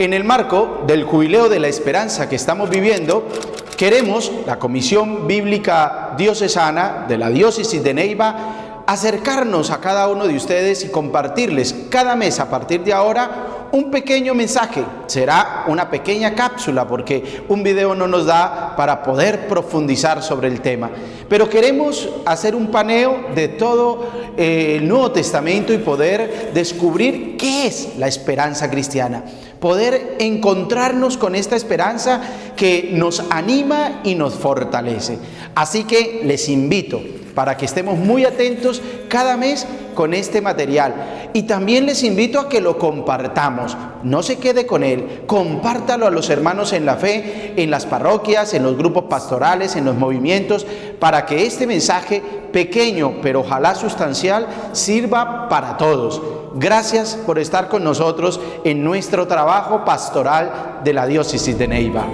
En el marco del Jubileo de la Esperanza que estamos viviendo, queremos, la Comisión Bíblica Diocesana de la Diócesis de Neiva, acercarnos a cada uno de ustedes y compartirles cada mes a partir de ahora un pequeño mensaje. Será una pequeña cápsula porque un video no nos da para poder profundizar sobre el tema. Pero queremos hacer un paneo de todo el Nuevo Testamento y poder descubrir qué es la esperanza cristiana. Poder encontrarnos con esta esperanza que nos anima y nos fortalece. Así que les invito para que estemos muy atentos cada mes con este material. Y también les invito a que lo compartamos. No se quede con él, compártalo a los hermanos en la fe, en las parroquias, en los grupos pastorales, en los movimientos, para que este mensaje pequeño, pero ojalá sustancial, sirva para todos. Gracias por estar con nosotros en nuestro trabajo pastoral de la Diócesis de Neiva.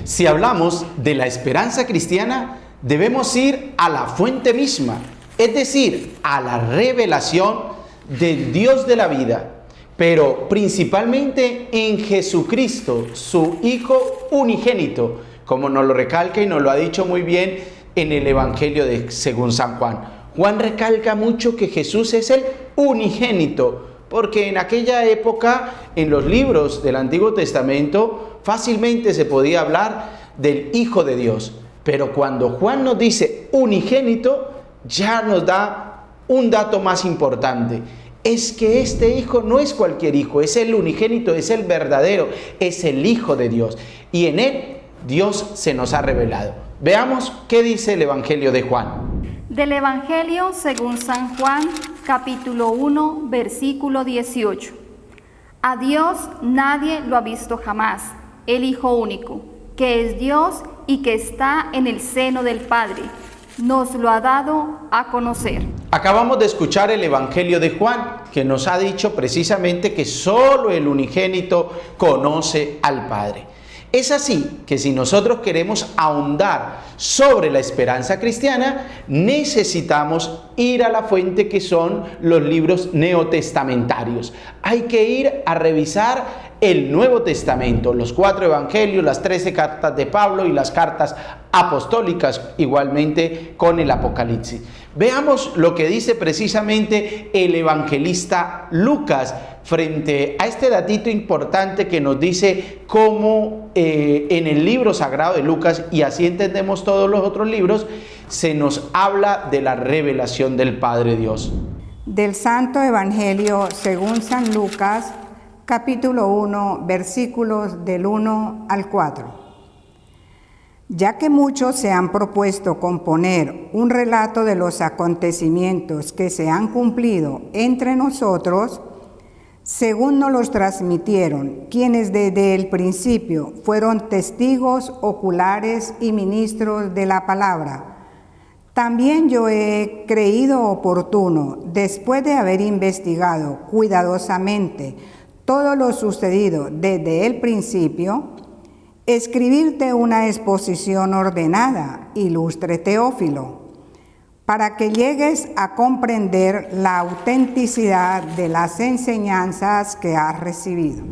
Si hablamos de la esperanza cristiana, debemos ir a la fuente misma, es decir, a la revelación del Dios de la vida, pero principalmente en Jesucristo, su Hijo unigénito, como nos lo recalca y nos lo ha dicho muy bien en el Evangelio según San Juan. Juan recalca mucho que Jesús es el unigénito, porque en aquella época, en los libros del Antiguo Testamento, fácilmente se podía hablar del Hijo de Dios. Pero cuando Juan nos dice unigénito, ya nos da un dato más importante. Es que este Hijo no es cualquier Hijo, es el unigénito, es el verdadero, es el Hijo de Dios. Y en Él Dios se nos ha revelado. Veamos qué dice el Evangelio de Juan. Del Evangelio según San Juan, capítulo 1, versículo 18. A Dios nadie lo ha visto jamás, el Hijo único, que es Dios y que está en el seno del Padre, nos lo ha dado a conocer. Acabamos de escuchar el Evangelio de Juan, que nos ha dicho precisamente que solo el unigénito conoce al Padre. Es así que si nosotros queremos ahondar sobre la esperanza cristiana, necesitamos ir a la fuente que son los libros neotestamentarios. Hay que ir a revisar el Nuevo Testamento, los 4 evangelios, las 13 cartas de Pablo y las cartas apostólicas, igualmente con el Apocalipsis. Veamos lo que dice precisamente el evangelista Lucas frente a este datito importante que nos dice cómo en el libro sagrado de Lucas, y así entendemos todos los otros libros, se nos habla de la revelación del Padre Dios. Del Santo Evangelio según San Lucas, capítulo 1, versículos del 1 al 4. Ya que muchos se han propuesto componer un relato de los acontecimientos que se han cumplido entre nosotros, según nos los transmitieron, quienes desde el principio fueron testigos oculares y ministros de la palabra, también yo he creído oportuno, después de haber investigado cuidadosamente todo lo sucedido desde el principio, escribirte una exposición ordenada, ilustre Teófilo, para que llegues a comprender la autenticidad de las enseñanzas que has recibido.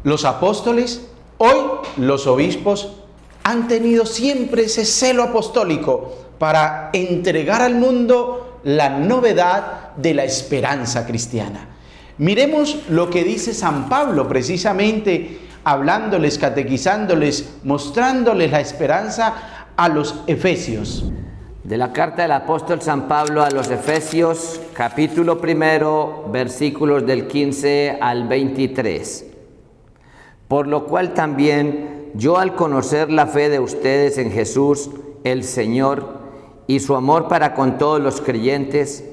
Los apóstoles, hoy los obispos, han tenido siempre ese celo apostólico para entregar al mundo la novedad de la esperanza cristiana. Miremos lo que dice San Pablo, precisamente hablándoles, catequizándoles, mostrándoles la esperanza a los efesios. De la carta del apóstol San Pablo a los Efesios, capítulo 1, versículos del 15 al 23. Por lo cual también yo, al conocer la fe de ustedes en Jesús, el Señor, y su amor para con todos los creyentes,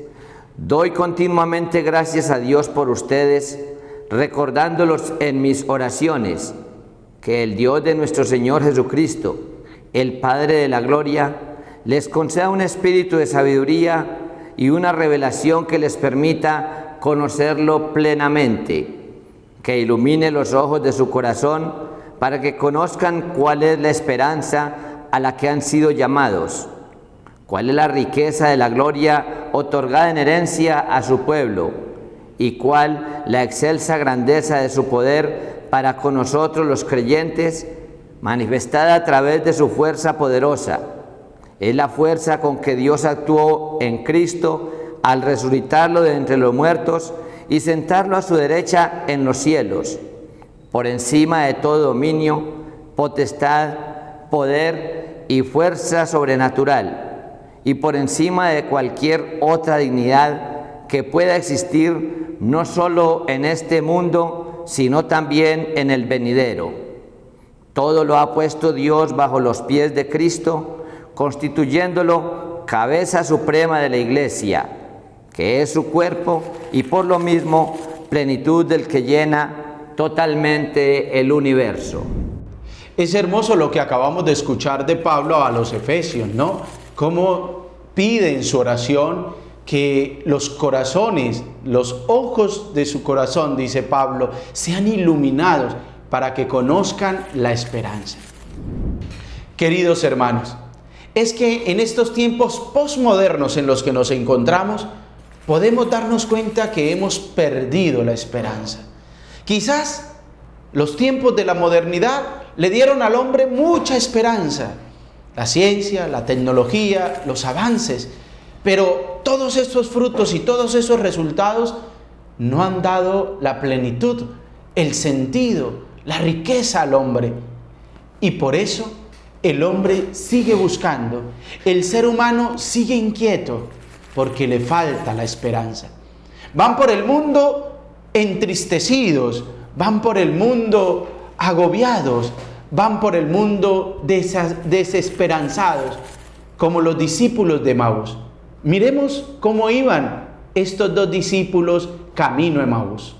doy continuamente gracias a Dios por ustedes, recordándolos en mis oraciones, que el Dios de nuestro Señor Jesucristo, el Padre de la gloria, les conceda un espíritu de sabiduría y una revelación que les permita conocerlo plenamente, que ilumine los ojos de su corazón para que conozcan cuál es la esperanza a la que han sido llamados, cuál es la riqueza de la gloria otorgada en herencia a su pueblo, y cuál la excelsa grandeza de su poder para con nosotros los creyentes, manifestada a través de su fuerza poderosa. Es la fuerza con que Dios actuó en Cristo al resucitarlo de entre los muertos y sentarlo a su derecha en los cielos, por encima de todo dominio, potestad, poder y fuerza sobrenatural, y por encima de cualquier otra dignidad que pueda existir, no solo en este mundo, sino también en el venidero. Todo lo ha puesto Dios bajo los pies de Cristo, constituyéndolo cabeza suprema de la Iglesia, que es su cuerpo, y por lo mismo plenitud del que llena totalmente el universo. Es hermoso lo que acabamos de escuchar de Pablo a los Efesios, ¿no? Cómo pide en su oración que los corazones, los ojos de su corazón, dice Pablo, sean iluminados para que conozcan la esperanza. Queridos hermanos, es que en estos tiempos posmodernos en los que nos encontramos, podemos darnos cuenta que hemos perdido la esperanza. Quizás los tiempos de la modernidad le dieron al hombre mucha esperanza. La ciencia, la tecnología, los avances. Pero todos estos frutos y todos esos resultados no han dado la plenitud, el sentido, la riqueza al hombre. Y por eso el hombre sigue buscando. El ser humano sigue inquieto porque le falta la esperanza. Van por el mundo entristecidos, van por el mundo agobiados, van por el mundo desesperanzados, como los discípulos de Emaús. Miremos cómo iban estos dos discípulos camino a Emaús.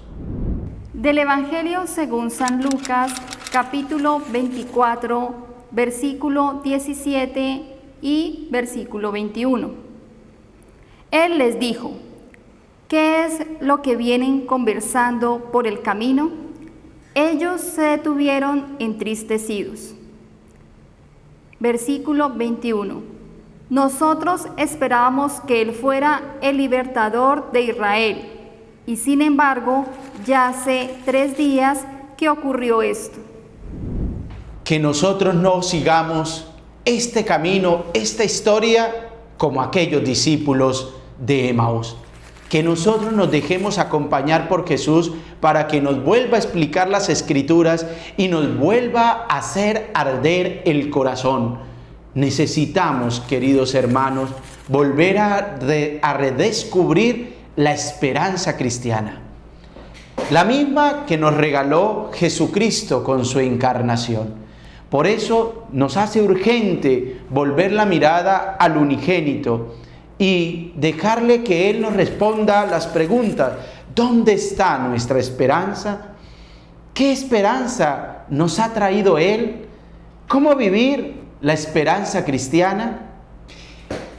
Del Evangelio según San Lucas, capítulo 24, versículo 17 y versículo 21. Él les dijo: ¿qué es lo que vienen conversando por el camino? Ellos se detuvieron entristecidos. Versículo 21. Nosotros esperábamos que Él fuera el libertador de Israel, y sin embargo, ya hace 3 días que ocurrió esto. Que nosotros no sigamos este camino, esta historia, como aquellos discípulos de Emaús. Que nosotros nos dejemos acompañar por Jesús para que nos vuelva a explicar las Escrituras y nos vuelva a hacer arder el corazón. Necesitamos, queridos hermanos, volver a redescubrir la esperanza cristiana. La misma que nos regaló Jesucristo con su encarnación. Por eso nos hace urgente volver la mirada al unigénito y dejarle que Él nos responda las preguntas. ¿Dónde está nuestra esperanza? ¿Qué esperanza nos ha traído Él? ¿Cómo vivir la esperanza cristiana?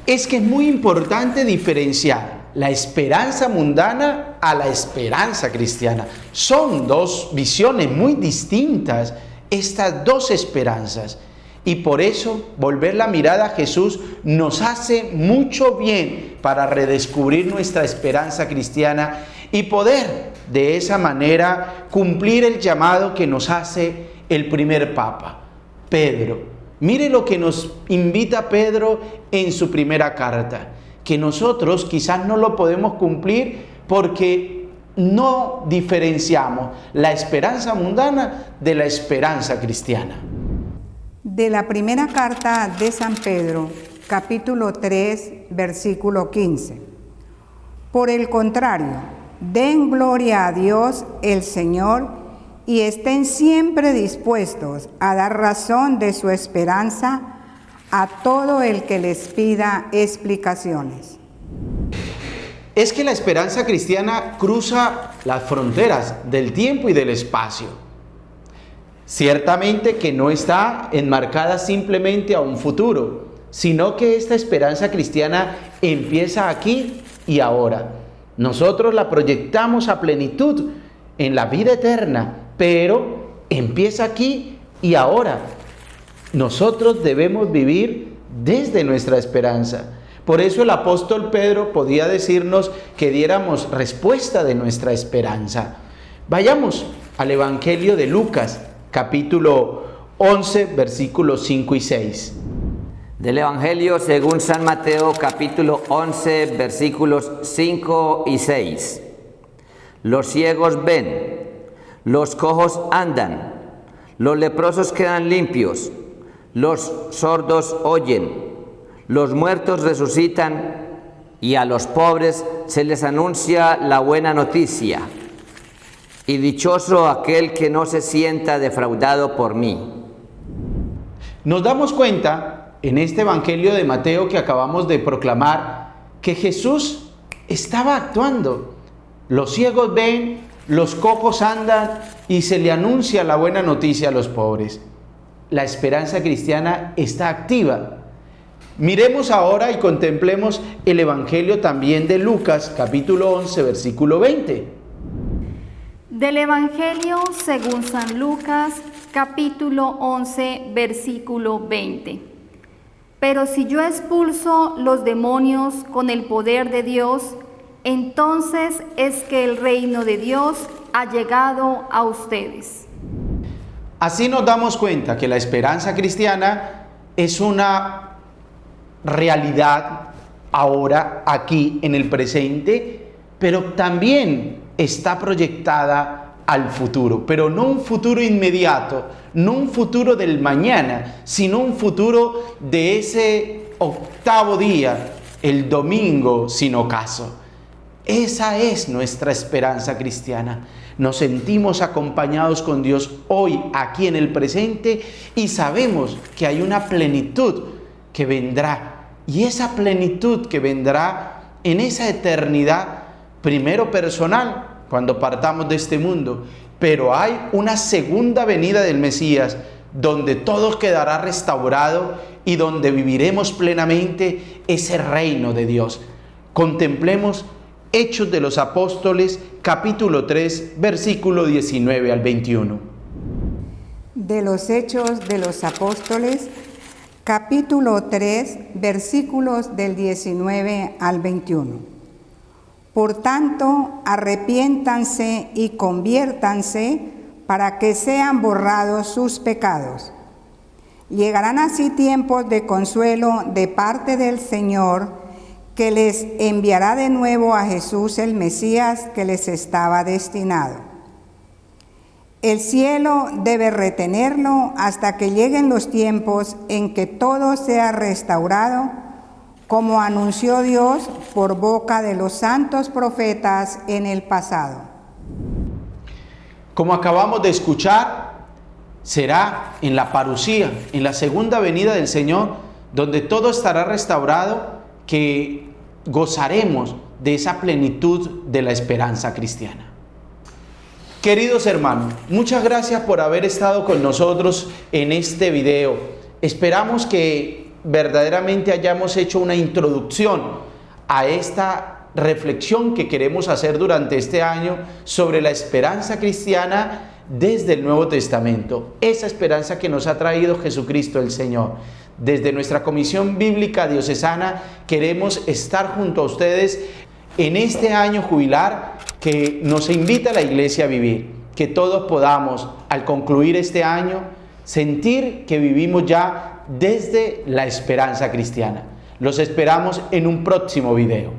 Es que es muy importante diferenciar la esperanza mundana a la esperanza cristiana. Son dos visiones muy distintas, estas dos esperanzas. Y por eso volver la mirada a Jesús nos hace mucho bien para redescubrir nuestra esperanza cristiana y poder de esa manera cumplir el llamado que nos hace el primer Papa, Pedro. Mire lo que nos invita Pedro en su primera carta, que nosotros quizás no lo podemos cumplir porque no diferenciamos la esperanza mundana de la esperanza cristiana. De la primera carta de San Pedro, capítulo 3, versículo 15. Por el contrario, den gloria a Dios el Señor y estén siempre dispuestos a dar razón de su esperanza a todo el que les pida explicaciones. Es que la esperanza cristiana cruza las fronteras del tiempo y del espacio. Ciertamente que no está enmarcada simplemente a un futuro, sino que esta esperanza cristiana empieza aquí y ahora. Nosotros la proyectamos a plenitud en la vida eterna, pero empieza aquí y ahora. Nosotros debemos vivir desde nuestra esperanza. Por eso el apóstol Pedro podía decirnos que diéramos respuesta de nuestra esperanza. Vayamos al Evangelio de Lucas, capítulo 11, versículos 5 y 6. Del Evangelio según San Mateo, capítulo 11, versículos 5 y 6. Los ciegos ven, los cojos andan, los leprosos quedan limpios, los sordos oyen, los muertos resucitan y a los pobres se les anuncia la buena noticia. Y dichoso aquel que no se sienta defraudado por mí. Nos damos cuenta en este Evangelio de Mateo que acabamos de proclamar que Jesús estaba actuando. Los ciegos ven, los cojos andan y se le anuncia la buena noticia a los pobres. La esperanza cristiana está activa. Miremos ahora y contemplemos el Evangelio también de Lucas, capítulo 11, versículo 20. Del Evangelio según San Lucas, capítulo 11, versículo 20. Pero si yo expulso los demonios con el poder de Dios, entonces es que el reino de Dios ha llegado a ustedes. Así nos damos cuenta que la esperanza cristiana es una realidad ahora, aquí, en el presente, pero también está proyectada al futuro, pero no un futuro inmediato, no un futuro del mañana, sino un futuro de ese octavo día, el domingo sin ocaso. Esa es nuestra esperanza cristiana. Nos sentimos acompañados con Dios hoy, aquí en el presente, y sabemos que hay una plenitud que vendrá. Y esa plenitud que vendrá en esa eternidad, primero personal, cuando partamos de este mundo, pero hay una segunda venida del Mesías, donde todo quedará restaurado y donde viviremos plenamente ese reino de Dios. Contemplemos Hechos de los Apóstoles, capítulo 3, versículo 19 al 21. De los Hechos de los Apóstoles, capítulo 3, versículos del 19 al 21. Por tanto, arrepiéntanse y conviértanse para que sean borrados sus pecados. Llegarán así tiempos de consuelo de parte del Señor, que les enviará de nuevo a Jesús el Mesías que les estaba destinado. El cielo debe retenerlo hasta que lleguen los tiempos en que todo sea restaurado, como anunció Dios por boca de los santos profetas en el pasado. Como acabamos de escuchar, será en la parusía, en la segunda venida del Señor, donde todo estará restaurado, que gozaremos de esa plenitud de la esperanza cristiana. Queridos hermanos, muchas gracias por haber estado con nosotros en este video. Esperamos que verdaderamente hayamos hecho una introducción a esta reflexión que queremos hacer durante este año sobre la esperanza cristiana desde el Nuevo Testamento, esa esperanza que nos ha traído Jesucristo el Señor. Desde nuestra Comisión Bíblica Diocesana queremos estar junto a ustedes en este año jubilar que nos invita a la Iglesia a vivir, que todos podamos, al concluir este año, sentir que vivimos ya desde la esperanza cristiana. Los esperamos en un próximo video.